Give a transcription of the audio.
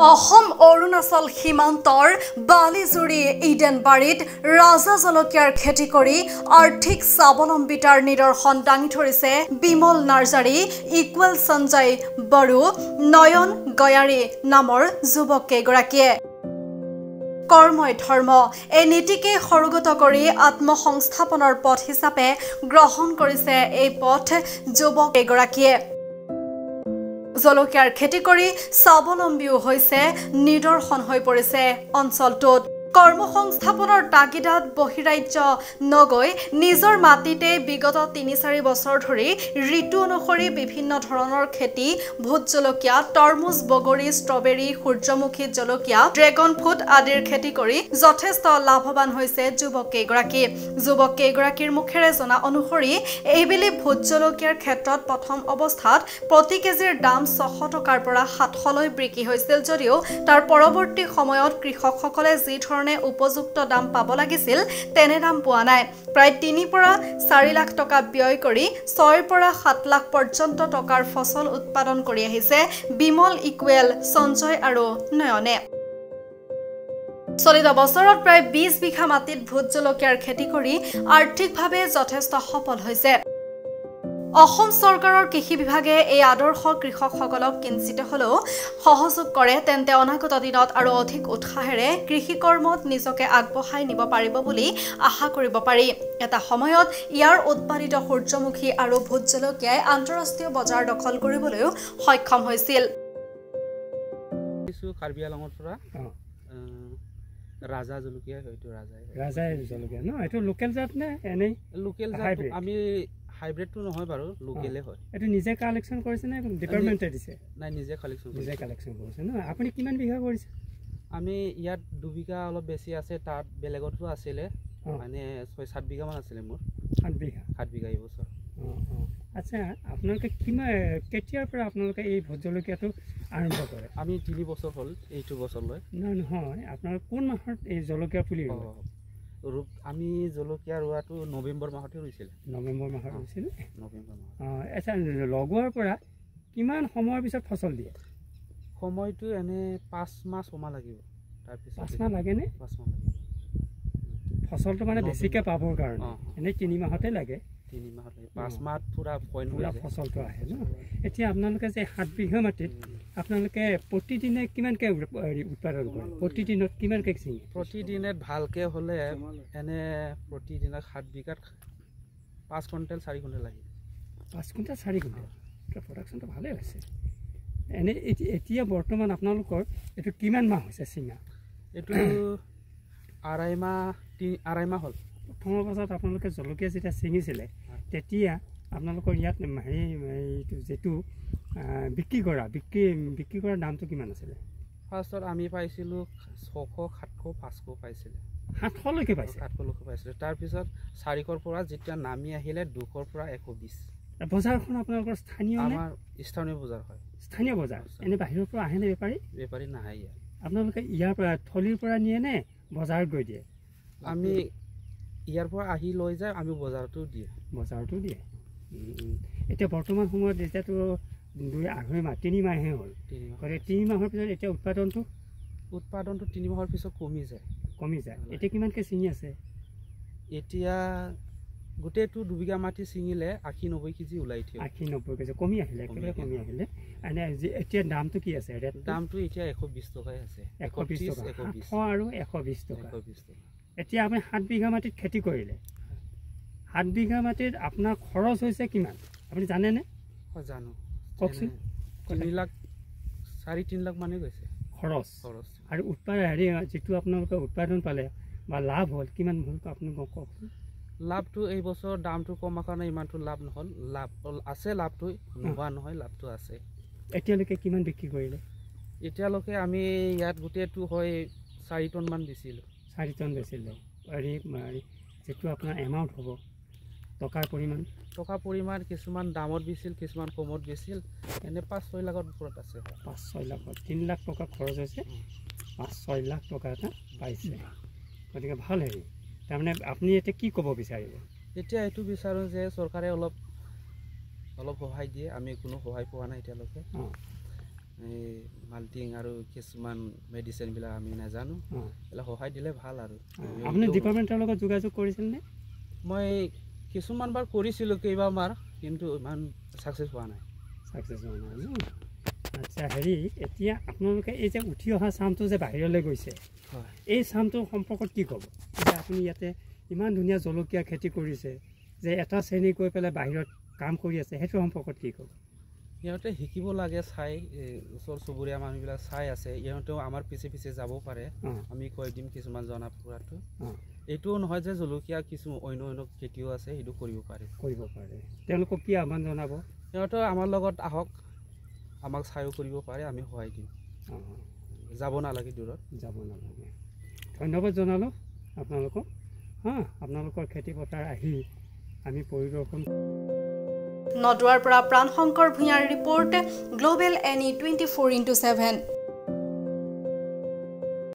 অসম অৰুণাচল সীমান্তৰ বালিজুৰি ইডেনবাৰীত ৰাজা জলকীয়াৰ খেতি কৰি আৰ্থিক স্বাৱলম্বিতাৰ নিদৰ্শন দাঙি ধৰিছে বিমল নাৰ্জাৰী, ইকুৱেল সঞ্জয় বড়ো, নয়ন গয়াৰী নামৰ যুৱক কেইগৰাকীয়ে কৰ্মই ধৰ্ম এই নীতিকে সৰুগত কৰি আত্মসংস্থাপনৰ পথ হিচাপে গ্ৰহণ কৰিছে এই পথ যুৱক কেইগৰাকীয়ে। জলকীয়াৰ খেতি কৰি স্বাৱলম্বীও হৈছে নিদৰ্শন হৈ পৰিছে অঞ্চলটোত। কৰ্মসংস্থাপনৰ তাগিদাত বহিৰাজ্য নগৈ নিজৰ মাটিতে বিগত ৩-৪ বছৰ ধৰি ঋতু অনুসৰি বিভিন্ন ধৰণৰ খেতি, ভোট জলকীয়া, তৰমুজ, বগৰী, ষ্ট্ৰবেৰী, সূৰ্যমুখী জলকীয়া, ড্ৰেগন ফ্ৰুট আদিৰ খেতি কৰি যথেষ্ট লাভৱান হৈছে যুৱক কেইগৰাকী। যুৱক কেইগৰাকীৰ মুখেৰে জনা অনুসৰি এইবেলি ভোট জলকীয়াৰ ক্ষেত্ৰত প্ৰথম অৱস্থাত প্ৰতি কেজিৰ দাম ৬০০ টকাৰ পৰা ৭০০লৈ বিক্ৰী হৈছিল যদিও তাৰ পৰৱৰ্তী সময়ত কৃষকসকলে যি ধৰণে উপযুক্ত দাম পাব লাগিছিল তেনে দাম পোৱা নাই। প্ৰায় ৩ পৰা ৪ লাখ টকা ব্যয় কৰি ৬ পৰা ৭ লাখ পৰ্যন্ত টকাৰ ফচল উৎপাদন কৰি আহিছে বিমল, ইকুৱেল, সঞ্জয় আৰু নয়নে। চলিত বছৰত প্ৰায় ২০ বিঘা মাটিত ভোট জলকীয়াৰ খেতি কৰি আৰ্থিকভাৱে যথেষ্ট সফল হৈছে। অসম চৰকাৰৰ কৃষি বিভাগে এই আদৰ্শ কৃষকসকলক কিঞ্চিত হ'লেও সহযোগ কৰে তেন্তে অনাগত দিনত আৰু অধিক উৎসাহেৰে কৃষি কৰ্মত নিজকে আগবঢ়াই নিব পাৰিব বুলি আশা কৰিব পাৰি। এটা সময়ত ইয়াৰ উৎপাদিত সূৰ্যমুখী আৰু ভোট জলকীয়াই আন্তঃৰাষ্ট্ৰীয় বজাৰ দখল কৰিবলৈও সক্ষম হৈছিল। কাৰ্বি আংলঙৰ পৰা ৰাজা জলকীয়া, হয়তো ৰাজা জলকীয়া ন, এইটো লোকেল জাত নে এনেই? লোকেল জাত, আমি হাইব্ৰিডটো নহয় বাৰু, লোকেলে হয়। এইটো নিজে কালেকশ্যন কৰিছে নে ডিপাৰ্টমেণ্টে দিছে? নাই, নিজে কালেকশ্যন কৰিছে ন। আপুনি কিমান বিঘা কৰিছে? আমি ইয়াত 2 বিঘা অলপ বেছি আছে, তাত বেলেগতো আছিলে, মানে 6-7 বিঘামান আছিলে মোৰ। 7 বিঘা এই বছৰ। আচ্ছা, আপোনালোকে কিমান কেতিয়াৰ পৰা আপোনালোকে এই ভোট জলকীয়াটো আৰম্ভ কৰে? আমি 3 বছৰ হ'ল এইটো বছৰলৈ। নহয়, আপোনালোকে কোন মাহত এই জলকীয়া পুলি আমি জলকীয়া ৰোৱাটো নৱেম্বৰ মাহতে ৰুইছিল। নৱেম্বৰ মাহত ৰুইছিল? নৱেম্বৰ মাহত। আচ্ছা, লগোৱাৰ পৰা কিমান সময়ৰ পিছত ফচল দিয়ে? সময়টো এনে 5 মাহ 6 মাহ লাগিব। তাৰপিছত 5 মাহ লাগেনে? 5 মাহ লাগিব ফচলটো মানে বেছিকৈ পাবৰ কাৰণে। এনেই 3 মাহতে লাগে। 3 মাহত লাগে, 5 মাহত পুৰা ফচলটো আহে ন। এতিয়া আপোনালোকে যে 7 বিঘা মাটিত আপোনালোকে প্ৰতিদিনে কিমানকৈ উৎপাদন কৰে? প্ৰতিদিনত কিমানকৈ ছিঙে? প্ৰতিদিনত ভালকৈ হ'লে এনে প্ৰতিদিনত 7 বিঘাত 5 কুইণ্টেল 4 কুইণ্টেল লাগে। 5 কুইণ্টেল 4 কুইণ্টেল, প্ৰডাকশ্যনটো ভালেই হৈছে। এনেই এতিয়া বৰ্তমান আপোনালোকৰ এইটো কিমান মাহ হৈছে ছিঙা? এইটো আঢ়াই মাহ হ'ল। প্ৰথম অৱস্থাত আপোনালোকে জলকীয়া যেতিয়া ছিঙিছিলে তেতিয়া আপোনালোকৰ ইয়াত এইটো যিটো বিক্ৰী কৰা দামটো কিমান আছিলে? ফাৰ্ষ্টত আমি পাইছিলোঁ 600, 700, 500 পাইছিলে। 700লৈকে পাইছে? 700লৈকে পাইছিলে। তাৰপিছত 400ৰ পৰা যেতিয়া নামি আহিলে 200ৰ পৰা 120। বজাৰখন আপোনালোকৰ স্থানীয়? আমাৰ স্থানীয় বজাৰ হয়। স্থানীয় বজাৰ। এনেই বাহিৰৰ পৰা আহেনে বেপাৰী? বেপাৰী নাহে ইয়াত। আপোনালোকে ইয়াৰ পৰা থলীৰ পৰা নিয়ে নে বজাৰত গৈ দিয়ে? আমি ইয়াৰ পৰা আহি লৈ যায়, আমি বজাৰতো দিয়ে। এতিয়া বৰ্তমান সময়ত এতিয়াতো 2-2.5 মাহ 3 মাহে হ'ল। 3 মাহৰ পিছত এতিয়া উৎপাদনটো 3 মাহৰ পিছত কমি যায়। এতিয়া কিমানকৈ ছিঙি আছে? এতিয়া গোটেইটো 2 বিঘা মাটি ছিঙিলে 80-90 কেজি ওলাই থিয়। 80-90 কেজি কমি আহিলে, একেবাৰে কমি আহিলে। এনে এতিয়া দামটো কি আছে? দামটো এতিয়া 120 টকাই আছে। 120 টকা, 100 আৰু 120 টকা। 120 টকা। এতিয়া আপুনি 7 বিঘা মাটিত খেতি কৰিলে, 7 বিঘা মাটিত আপোনাৰ খৰচ হৈছে কিমান আপুনি জানেনে? জানো, কওকচোন। 4-3 লাখ মানে গৈছে খৰচ। আৰু যিটো আপোনালোকে উৎপাদন পালে বা লাভ হ'ল কিমান হ'ল আপুনি কওকচোন। লাভটো এই বছৰ দামটো কমাৰ কাৰণে ইমানটো লাভ নহ'ল। লাভ আছে, লাভটো নোহোৱা নহয়, লাভটো আছে। এতিয়ালৈকে কিমান বিক্ৰী কৰিলে? এতিয়ালৈকে আমি ইয়াত গোটেইটো হয় 4 টন মান বেচিলোঁ। 4 টন বেচিলে। যিটো আপোনাৰ এমাউণ্ট হ'ব টকাৰ পৰিমাণ কিছুমান দামত বেছিল, কিছুমান কমত বেছিল, এনে 5-6 লাখৰ ওপৰত আছে। 5-6 লাখত 3 লাখ টকা খৰচ হৈছে, 5-6 লাখ টকা এটা পাইছে। গতিকে ভাল হেৰি। তাৰমানে আপুনি এতিয়া কি ক'ব বিচাৰিব? এতিয়া এইটো বিচাৰোঁ যে চৰকাৰে অলপ সহায় দিয়ে। আমি কোনো সহায় পোৱা নাই এতিয়ালৈকে। মাল্টিং আৰু কিছুমান মেডিচিনবিলাক আমি নাজানো এইবিলাক সহায় দিলে ভাল আৰু আপুনি ডিপাৰ্টমেণ্টৰ লগত যোগাযোগ কৰিছিলনে মই কিছুমানবাৰ কৰিছিলোঁ কেইবাৰমান কিন্তু ইমান ছাকচেছ হোৱা নাই আচ্ছা হেৰি এতিয়া আপোনালোকে এই যে উঠি অহা চামটো যে বাহিৰলৈ গৈছে এই চামটোৰ সম্পৰ্কত কি ক'ব এতিয়া আপুনি ইয়াতে ইমান ধুনীয়া জলকীয়া খেতি কৰিছে যে এটা শ্ৰেণী গৈ পেলাই বাহিৰত কাম কৰি আছে সেইটো সম্পৰ্কত কি ক'ব ইহঁতে শিকিব লাগে চাই ওচৰ চুবুৰীয়া মানুহবিলাক চাই আছে ইহঁতেও আমাৰ পিছে পিছে যাব পাৰে আমি কৈ দিম কিছুমান জনা ফুৰাটো এইটোও নহয় যে জলকীয়া কিছু অন্য খেতিও আছে সেইটো কৰিব পাৰে তেওঁলোকক কি আহ্বান জনাব সিহঁতেও আমাৰ লগত আহক আমাক চাইও কৰিব পাৰে আমি সহায় দিম যাব নালাগে দূৰত ধন্যবাদ জনালোঁ আপোনালোকক আপোনালোকৰ খেতি পথাৰ আহি আমি পৰিদৰ্শন নদুৱাৰ পৰা প্ৰাণশংকৰ ভূঞাৰ ৰিপৰ্ট গ্লোবেল NE 24/7